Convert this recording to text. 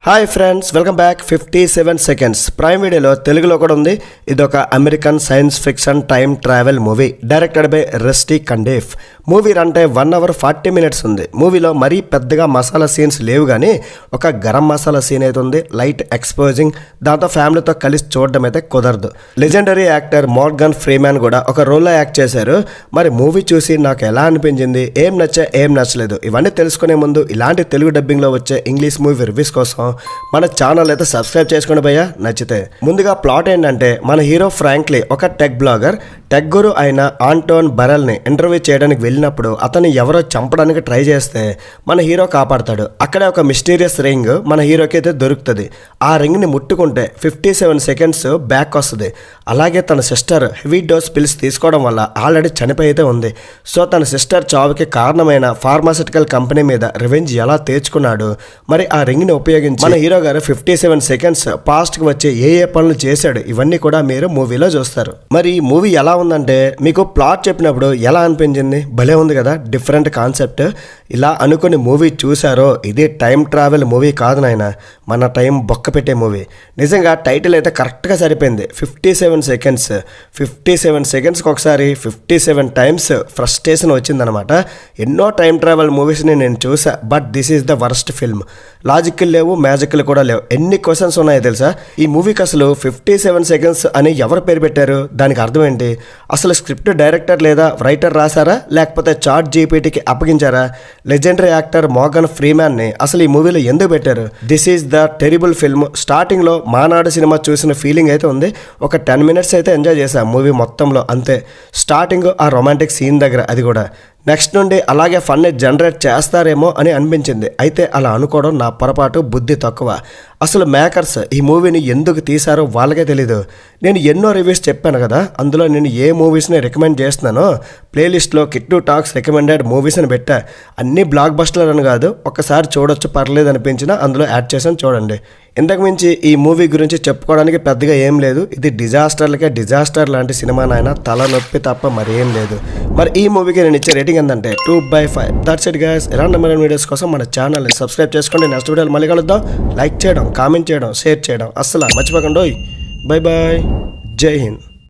Hi friends, welcome back. 57 seconds Prime వీడియోలో తెలుగులో కూడా ఉంది. ఇదొక American science fiction time travel movie directed by Rusty Cundieff. Movie అంటే 1 hour 40 minutes ఉంది. మూవీలో మరీ పెద్దగా మసాలా సీన్స్ లేవు, కానీ ఒక గరం మసాలా సీన్ అయితే ఉంది, లైట్ ఎక్స్పోజింగ్. దాంతో ఫ్యామిలీతో కలిసి చూడడం అయితే కుదరదు. లెజెండరీ యాక్టర్ మోర్గన్ ఫ్రీమ్యాన్ కూడా ఒక రోల్లో యాక్ట్ చేశారు. మరి మూవీ చూసి నాకు ఎలా అనిపించింది, ఏం నచ్చా ఏం నచ్చలేదు, ఇవన్నీ తెలుసుకునే ముందు ఇలాంటి తెలుగు డబ్బింగ్లో వచ్చే ఇంగ్లీష్ మూవీ రివ్యూస్ కోసం మన ఛానల్ అయితే సబ్స్క్రైబ్ చేసుకోండి భయ్యా, నచ్చితే. ముందుగా ప్లాట్ ఏంటంటే, మన హీరో ఫ్రాంక్లీ ఒక టెక్ బ్లాగర్, టెక్ గురు అయిన ఆంటోన్ బరెల్ని ఇంటర్వ్యూ చేయడానికి వెళ్ళినప్పుడు అతన్ని ఎవరో చంపడానికి ట్రై చేస్తే మన హీరో కాపాడతాడు. అక్కడే ఒక మిస్టీరియస్ రింగ్ మన హీరోకి అయితే దొరుకుతుంది. ఆ రింగ్ని ముట్టుకుంటే 57 seconds బ్యాక్ వస్తుంది. అలాగే తన సిస్టర్ హెవీ డోస్ పిల్స్ తీసుకోవడం వల్ల ఆల్రెడీ చనిపోయి అయితే ఉంది. సో తన సిస్టర్ చావుకి కారణమైన ఫార్మాసిటికల్ కంపెనీ మీద రివెంజ్ ఎలా తీర్చుకున్నాడు, మరి ఆ రింగ్ని ఉపయోగించి మన హీరో గారు 57 seconds పాస్ట్కి వచ్చి ఏ పనులు చేశాడు, ఇవన్నీ కూడా మీరు మూవీలో చూస్తారు. మరి ఈ మూవీ ఎలా ఉందంటే, మీకు ప్లాట్ చెప్పినప్పుడు ఎలా అనిపించింది? భలే ఉంది కదా, డిఫరెంట్ కాన్సెప్ట్. ఇలా అనుకుని మూవీ చూసారో, ఇది టైం ట్రావెల్ మూవీ కాదు నాయన, మన టైం బొక్క పెట్టే మూవీ. నిజంగా టైటిల్ అయితే కరెక్ట్గా సరిపోయింది. 57 seconds 57 secondsకి ఒకసారి 57 times ఫ్రస్ట్రేషన్ వచ్చిందనమాట. ఎన్నో టైం ట్రావెల్ మూవీస్ని నేను చూసా, but this is the worst film. లాజిక్లు లేవు, మ్యాజిక్లు కూడా లేవు. ఎన్ని క్వశ్చన్స్ ఉన్నాయో తెలుసా? ఈ మూవీకి అసలు 57 seconds అని ఎవరు పేరు పెట్టారు? దానికి అర్థం ఏంటి? అసలు స్క్రిప్ట్ డైరెక్టర్ లేదా రైటర్ రాశారా, లేకపోతే చాట్ జీపీటీకి అప్పగించారా? లెజెండరీ యాక్టర్ మోర్గన్ ఫ్రీమ్యాన్ని అసలు ఈ మూవీలో ఎందుకు పెట్టారు? This is the terrible film. స్టార్టింగ్లో మానాడు సినిమా చూసిన ఫీలింగ్ అయితే ఉంది. ఒక 10 minutes అయితే ఎంజాయ్ చేశా మూవీ మొత్తంలో, అంతే. స్టార్టింగ్ ఆ రొమాంటిక్ సీన్ దగ్గర, అది కూడా. నెక్స్ట్ నుండి అలాగే ఫన్ని జనరేట్ చేస్తారేమో అని అనిపించింది. అయితే అలా అనుకోవడం నా పొరపాటు, బుద్ధి తక్కువ. అసలు మేకర్స్ ఈ మూవీని ఎందుకు తీశారో వాళ్ళకే తెలీదు. నేను ఎన్నో రివ్యూస్ చెప్పాను కదా, అందులో నేను ఏ మూవీస్ని రికమెండ్ చేస్తున్నానో ప్లేలిస్ట్లో కిట్టు టాక్స్ రికమెండెడ్ మూవీస్ అని పెట్టా. అన్ని బ్లాక్ బస్టర్ అని కాదు, ఒక్కసారి చూడొచ్చు, పర్లేదు అనిపించినా అందులో యాడ్ చేసాను, చూడండి. ఇంతకు మించి ఈ మూవీ గురించి చెప్పుకోవడానికి పెద్దగా ఏం లేదు. ఇది డిజాస్టర్లకే డిజాస్టర్ లాంటి సినిమా నాయన, తలనొప్పి తప్ప మరేం లేదు. మరి ఈ మూవీకి నేను ఇచ్చే రేటింగ్ ఎంతంటే 2/5. That's it guys. ఇలాంటి మరిన్ని వీడియోస్ కోసం మన ఛానల్ని సబ్స్క్రైబ్ చేసుకోండి. నెక్స్ట్ వీడియోలో మళ్ళీ కలుద్దాం. లైక్ చేయడం, కామెంట్ చేయడం, షేర్ చేయడం అస్సలు మర్చిపోకండి. బై బాయ్, జై హింద్.